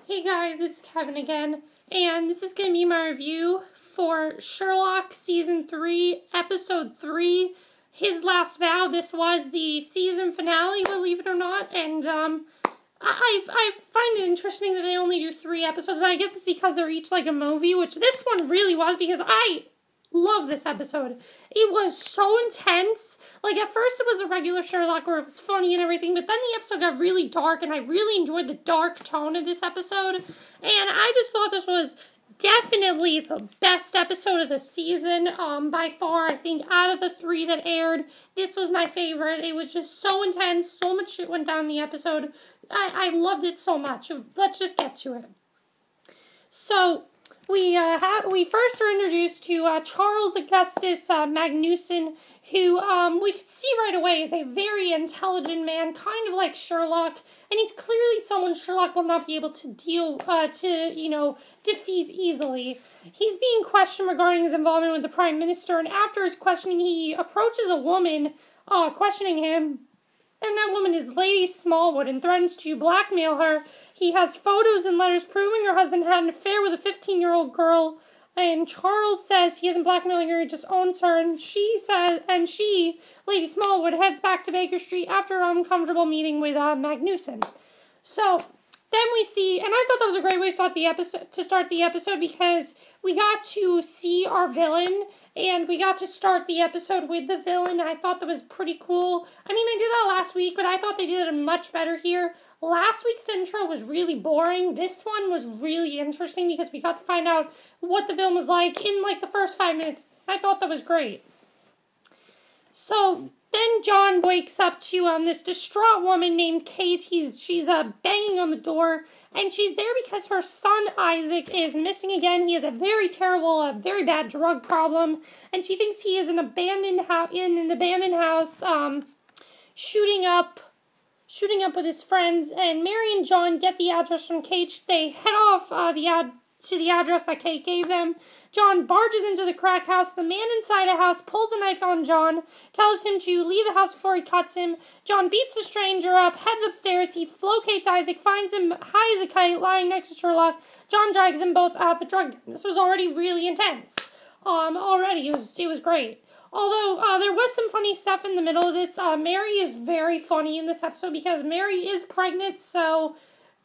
Hey guys, it's Kevin again, and this is going to be my review for Sherlock Season 3, Episode 3, His Last Vow. This was the season finale, believe it or not, and I find it interesting that they only do 3 episodes, but I guess it's because they're each like a movie, which this one really was, because I love this episode. It was so intense. Like, at first it was a regular Sherlock where it was funny and everything, but then the episode got really dark, and I really enjoyed the dark tone of this episode, and I just thought this was definitely the best episode of the season, by far. I think out of the 3 that aired, this was my favorite. It was just so intense, so much shit went down in the episode. I loved it so much. Let's just get to it. So, we first are introduced to Charles Augustus Magnuson, who we could see right away is a very intelligent man, kind of like Sherlock, and he's clearly someone Sherlock will not be able to defeat easily. He's being questioned regarding his involvement with the Prime Minister, and after his questioning, he approaches a woman questioning him, and that woman is Lady Smallwood and threatens to blackmail her. He has photos and letters proving her husband had an affair with a 15-year-old girl, and Charles says he isn't blackmailing her, he just owns her, and she, Lady Smallwood, heads back to Baker Street after an uncomfortable meeting with Magnuson. So, then we see, and I thought that was a great way to start the episode because we got to see our villain, and we got to start the episode with the villain. I thought that was pretty cool. I mean, they did that last week, but I thought they did it much better here. Last week's intro was really boring. This one was really interesting because we got to find out what the villain was like in, like, the first 5 minutes. I thought that was great. So, then John wakes up to this distraught woman named Kate. She's banging on the door, and she's there because her son Isaac is missing again. He has a very terrible, very bad drug problem, and she thinks he is in an abandoned house, shooting up with his friends. And Mary and John get the address from Kate. They head off to the address that Kate gave them. John barges into the crack house. The man inside the house pulls a knife on John, tells him to leave the house before he cuts him. John beats the stranger up, heads upstairs. He locates Isaac, finds him high as a kite, lying next to Sherlock. John drags them both out of the drug den. This was already really intense. Already, it was great. Although, there was some funny stuff in the middle of this. Mary is very funny in this episode because Mary is pregnant, so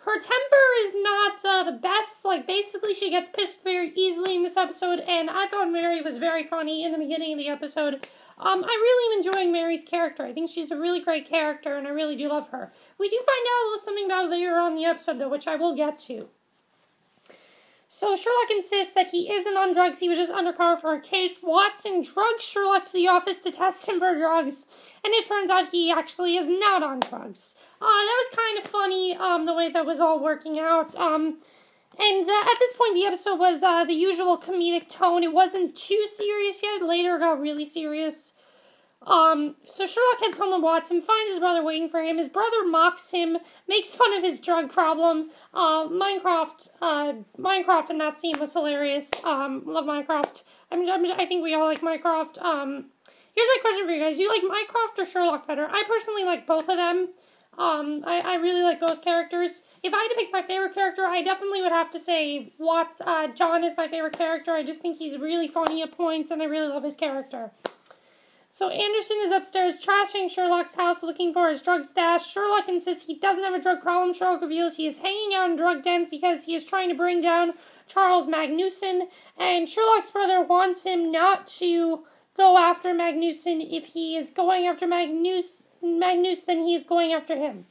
her temper is not the best. Like, basically, she gets pissed very easily in this episode, and I thought Mary was very funny in the beginning of the episode. I really am enjoying Mary's character. I think she's a really great character, and I really do love her. We do find out a little something about her later on in the episode, though, which I will get to. So Sherlock insists that he isn't on drugs, he was just undercover for a case. Watson drugs Sherlock to the office to test him for drugs, and it turns out he actually is not on drugs. That was kind of funny, the way that was all working out. And at this point, the episode was the usual comedic tone. It wasn't too serious yet. Later, it got really serious. So Sherlock heads home with Watson, finds his brother waiting for him. His brother mocks him, makes fun of his drug problem. Minecraft in that scene was hilarious. Love Minecraft. I think we all like Minecraft. Here's my question for you guys. Do you like Minecraft or Sherlock better? I personally like both of them. I really like both characters. If I had to pick my favorite character, I definitely would have to say John is my favorite character. I just think he's really funny at points, and I really love his character. So Anderson is upstairs trashing Sherlock's house looking for his drug stash. Sherlock insists he doesn't have a drug problem. Sherlock reveals he is hanging out in drug dens because he is trying to bring down Charles Magnuson. And Sherlock's brother wants him not to go after Magnuson. If he is going after Magnus, then he is going after him.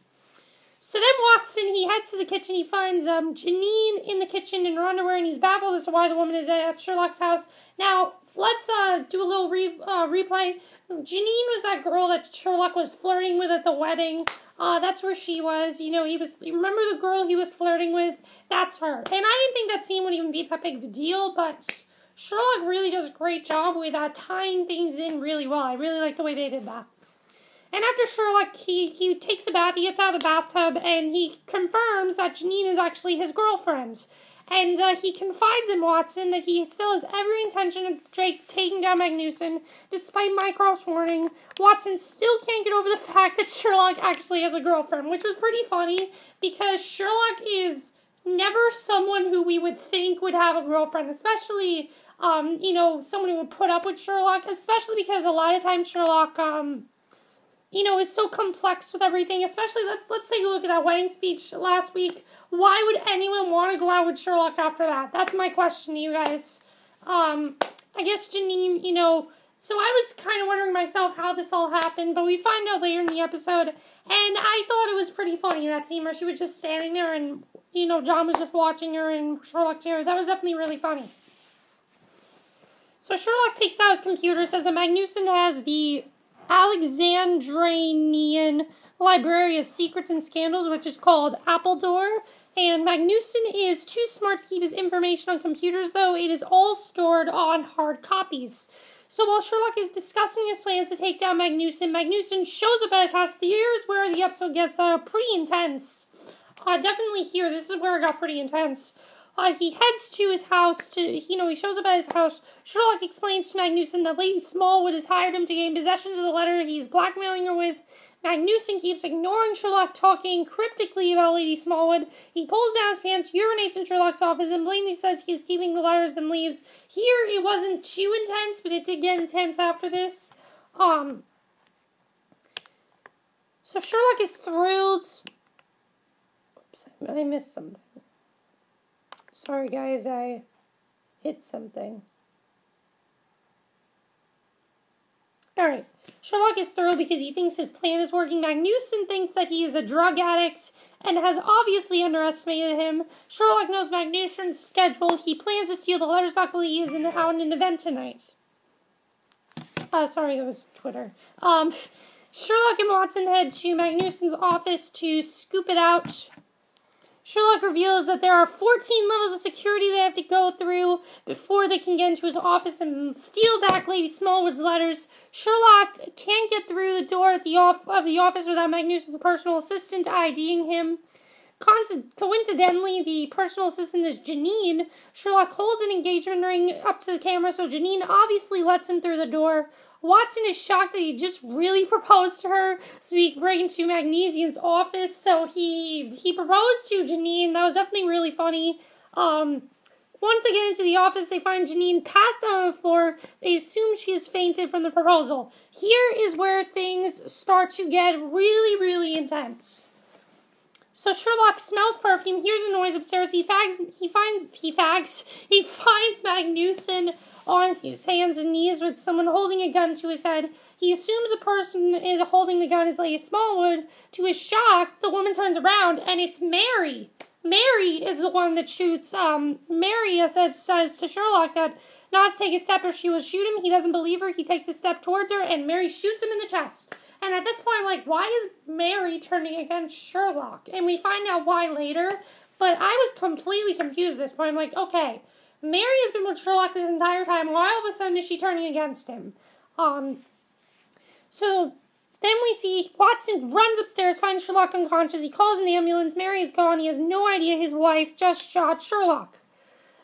So then Watson, he heads to the kitchen. He finds Janine in the kitchen in her underwear, and he's baffled as to why the woman is at Sherlock's house. Now, let's do a little replay. Janine was that girl that Sherlock was flirting with at the wedding. That's where she was. You remember the girl he was flirting with? That's her. And I didn't think that scene would even be that big of a deal, but Sherlock really does a great job with tying things in really well. I really like the way they did that. And after Sherlock, he takes a bath, he gets out of the bathtub, and he confirms that Janine is actually his girlfriend. And he confides in Watson that he still has every intention of taking down Magnuson. Despite Mycroft's warning, Watson still can't get over the fact that Sherlock actually has a girlfriend, which was pretty funny, because Sherlock is never never someone who we would think would have a girlfriend, especially, someone who would put up with Sherlock, especially because a lot of times Sherlock, is so complex with everything, especially, let's take a look at that wedding speech last week. Why would anyone want to go out with Sherlock after that? That's my question to you guys. I guess Janine, so I was kind of wondering myself how this all happened, but we find out later in the episode, and I thought it was pretty funny, that scene where she was just standing there and, John was just watching her and Sherlock's here. That was definitely really funny. So Sherlock takes out his computer, says that Magnuson has the Alexandrian Library of Secrets and Scandals, which is called Appledore, and Magnuson is too smart to keep his information on computers, though it is all stored on hard copies. So while Sherlock is discussing his plans to take down Magnuson shows up at his house. Here's where the episode gets pretty intense. Definitely here, this is where it got pretty intense. He heads to his house he shows up at his house. Sherlock explains to Magnuson that Lady Smallwood has hired him to gain possession of the letter he's blackmailing her with. Magnuson keeps ignoring Sherlock talking cryptically about Lady Smallwood. He pulls down his pants, urinates in Sherlock's office, and blatantly says he is keeping the letters, then leaves. Here, it wasn't too intense, but it did get intense after this. So Sherlock is thrilled. Oops, I missed something. Sorry, guys, I hit something. Alright, Sherlock is thrilled because he thinks his plan is working. Magnuson thinks that he is a drug addict and has obviously underestimated him. Sherlock knows Magnuson's schedule. He plans to steal the letters back while he is out in an event tonight. Sorry, that was Twitter. Sherlock and Watson head to Magnuson's office to scoop it out. Sherlock reveals that there are 14 levels of security they have to go through before they can get into his office and steal back Lady Smallwood's letters. Sherlock can't get through the door of the office without Magnuson's personal assistant IDing him. Coincidentally, the personal assistant is Janine. Sherlock holds an engagement ring up to the camera, so Janine obviously lets him through the door. Watson is shocked that he just really proposed to her, so he can break into Magnesium's office. So he proposed to Janine. That was definitely really funny. Once they get into the office, they find Janine passed out on the floor. They assume she has fainted from the proposal. Here is where things start to get really, really intense. So Sherlock smells perfume, hears a noise upstairs. He finds Magnuson on his hands and knees with someone holding a gun to his head. He assumes the person is holding the gun is Lady Smallwood. To his shock, the woman turns around and it's Mary. Mary is the one that shoots. Mary says to Sherlock that not to take a step or she will shoot him. He doesn't believe her. He takes a step towards her and Mary shoots him in the chest. And at this point, I'm like, why is Mary turning against Sherlock? And we find out why later. But I was completely confused at this point. I'm like, okay, Mary has been with Sherlock this entire time. Why all of a sudden is she turning against him? So then we see Watson runs upstairs, finds Sherlock unconscious. He calls an ambulance. Mary is gone. He has no idea his wife just shot Sherlock.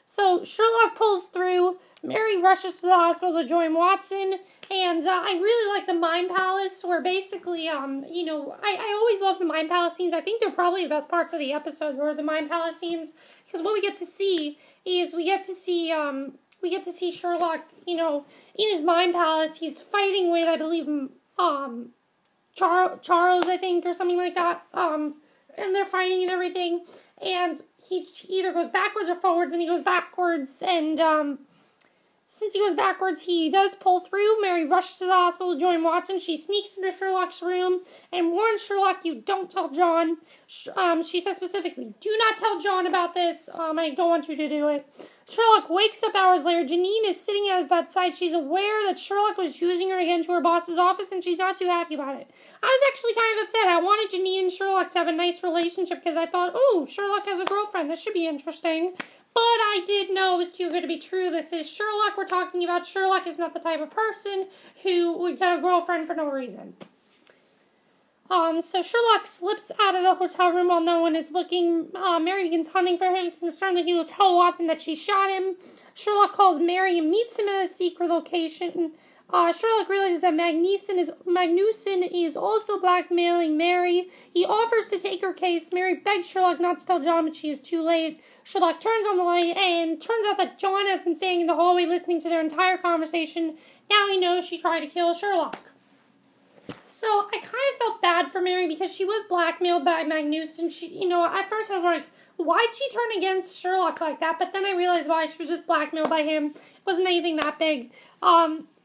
So Sherlock pulls through. Mary rushes to the hospital to join Watson. And I really like the Mind Palace, where basically, I always love the Mind Palace scenes. I think they're probably the best parts of the episode, were the Mind Palace scenes, because what we get to see is we get to see Sherlock, in his Mind Palace. He's fighting with, I believe, Charles, I think, or something like that. And they're fighting and everything. And he either goes backwards or forwards, and he goes backwards, and since he goes backwards, he does pull through. Mary rushes to the hospital to join Watson. She sneaks into Sherlock's room and warns Sherlock, you don't tell John. She says specifically, do not tell John about this. I don't want you to do it. Sherlock wakes up hours later. Janine is sitting at his bedside. She's aware that Sherlock was using her to get into her boss's office, and she's not too happy about it. I was actually kind of upset. I wanted Janine and Sherlock to have a nice relationship because I thought, oh, Sherlock has a girlfriend. This should be interesting. But I did know it was too good to be true. This is Sherlock we're talking about. Sherlock is not the type of person who would get a girlfriend for no reason. So Sherlock slips out of the hotel room while no one is looking. Mary begins hunting for him, concerned that he will tell Watson that she shot him. Sherlock calls Mary and meets him at a secret location. Sherlock realizes that Magnuson is also blackmailing Mary. He offers to take her case. Mary begs Sherlock not to tell John, but she is too late. Sherlock turns on the light, and turns out that John has been staying in the hallway listening to their entire conversation. Now he knows she tried to kill Sherlock. So I kind of felt bad for Mary because she was blackmailed by Magnuson. At first I was like, why'd she turn against Sherlock like that? But then I realized why. She was just blackmailed by him. It wasn't anything that big.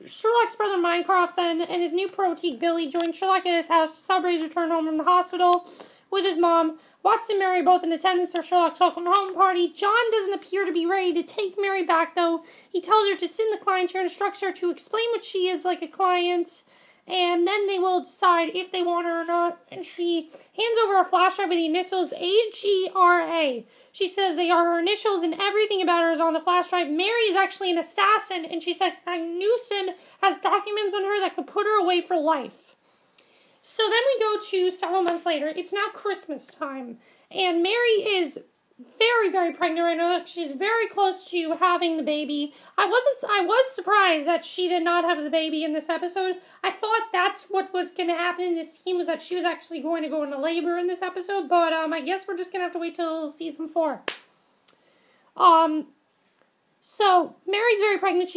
Sherlock's brother Mycroft then and his new pro-teak Billy joined Sherlock at his house to celebrate his return home from the hospital with his mom. Watson and Mary both in attendance for Sherlock's welcome home party. John doesn't appear to be ready to take Mary back, though. He tells her to sit in the client chair and instructs her to explain what she is like a client, and then they will decide if they want her or not. And she hands over a flash drive with the initials AGRA. She says they are her initials and everything about her is on the flash drive. Mary is actually an assassin, and she said Magnuson has documents on her that could put her away for life. So then we go to several months later. It's now Christmas time, and Mary is very, very pregnant right now. She's very close to having the baby. I was surprised that she did not have the baby in this episode. I thought that's what was going to happen in this scene, was that she was actually going to go into labor in this episode, but I guess we're just going to have to wait till season 4. So Mary's very pregnant.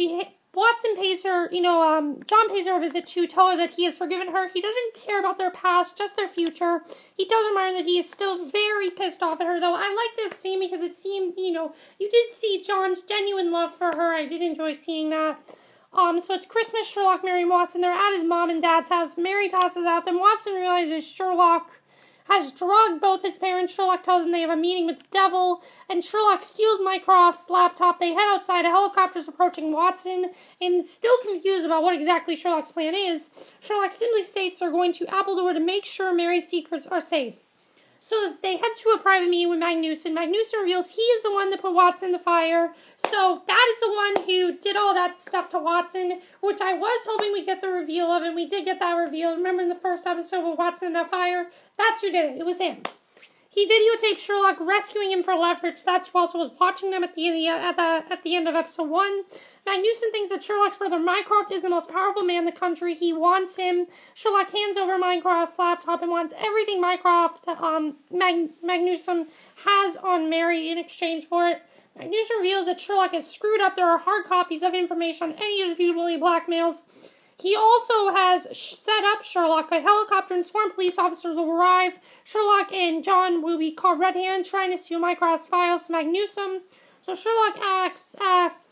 Watson pays her, John pays her a visit to tell her that he has forgiven her. He doesn't care about their past, just their future. He tells her that he is still very pissed off at her, though. I like that scene because it seemed, you did see John's genuine love for her. I did enjoy seeing that. So it's Christmas, Sherlock, Mary, and Watson. They're at his mom and dad's house. Mary passes out. Then Watson realizes Sherlock has drugged both his parents. Sherlock tells him they have a meeting with the devil, and Sherlock steals Mycroft's laptop. They head outside. A helicopter's approaching Watson, and still confused about what exactly Sherlock's plan is. Sherlock simply states they're going to Appledore to make sure Mary's secrets are safe. So they head to a private meeting with Magnuson. Magnuson reveals he is the one that put Watson in the fire. So that is the one who did all that stuff to Watson, which I was hoping we'd get the reveal of, and we did get that reveal. Remember in the first episode with Watson in that fire? That's who did it. It was him. He videotaped Sherlock rescuing him for leverage. That's who also was watching them at the end of episode 1. Magnuson thinks that Sherlock's brother Mycroft is the most powerful man in the country. He wants him. Sherlock hands over Mycroft's laptop and wants everything Mycroft, Magnuson has on Mary in exchange for it. Magnuson reveals that Sherlock is screwed up. There are hard copies of information on any of the people he blackmails. He also has set up Sherlock. A helicopter and sworn police officers will arrive. Sherlock and John will be caught red-handed trying to steal Mycroft's files to Magnuson. So Sherlock asks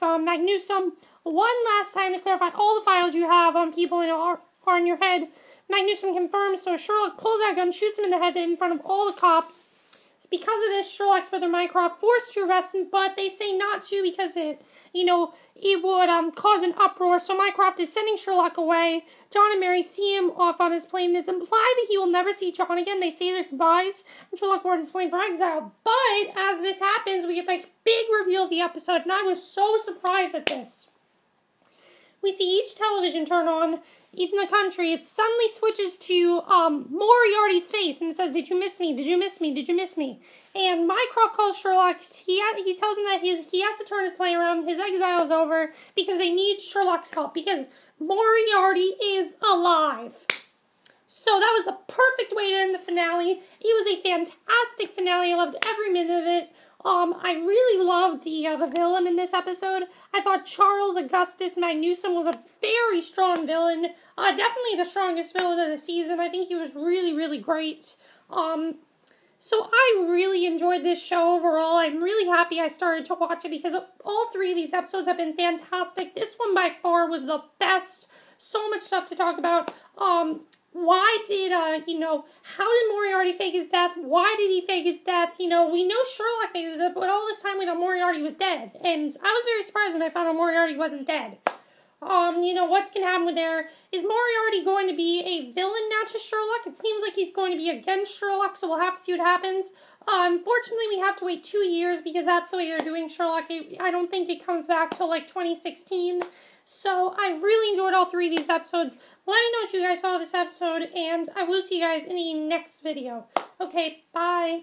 Magnuson one last time to clarify all the files you have on people are in your head. Magnuson confirms, so Sherlock pulls out a gun, shoots him in the head in front of all the cops. Because of this, Sherlock's brother Mycroft forced to arrest him, but they say not to because it would cause an uproar. So Mycroft is sending Sherlock away. John and Mary see him off on his plane. It's implied that he will never see John again. They say their goodbyes, and Sherlock boards his plane for exile. But as this happens, we get this big reveal of the episode, and I was so surprised at this. We see each television turn on in the country. It suddenly switches to Moriarty's face, and it says, "Did you miss me? Did you miss me? Did you miss me?" And Mycroft calls Sherlock. He tells him that he has to turn his plane around. His exile is over because they need Sherlock's help because Moriarty is alive. So that was the perfect way to end the finale. It was a fantastic finale. I loved every minute of it. I really loved the villain in this episode. I thought Charles Augustus Magnuson was a very strong villain. Definitely the strongest villain of the season. I think he was really, really great. So I really enjoyed this show overall. I'm really happy I started to watch it because all 3 of these episodes have been fantastic. This one by far was the best. So much stuff to talk about. Why did, how did Moriarty fake his death? Why did he fake his death? We know Sherlock faked his death, but all this time we thought Moriarty was dead. And I was very surprised when I found out Moriarty wasn't dead. What's going to happen with there? Is Moriarty going to be a villain now to Sherlock? It seems like he's going to be against Sherlock, so we'll have to see what happens. Unfortunately, we have to wait 2 years because that's the way they're doing Sherlock. I don't think it comes back till, 2016. So, I really enjoyed all 3 of these episodes. Let me know what you guys saw of this episode, and I will see you guys in the next video. Okay, bye.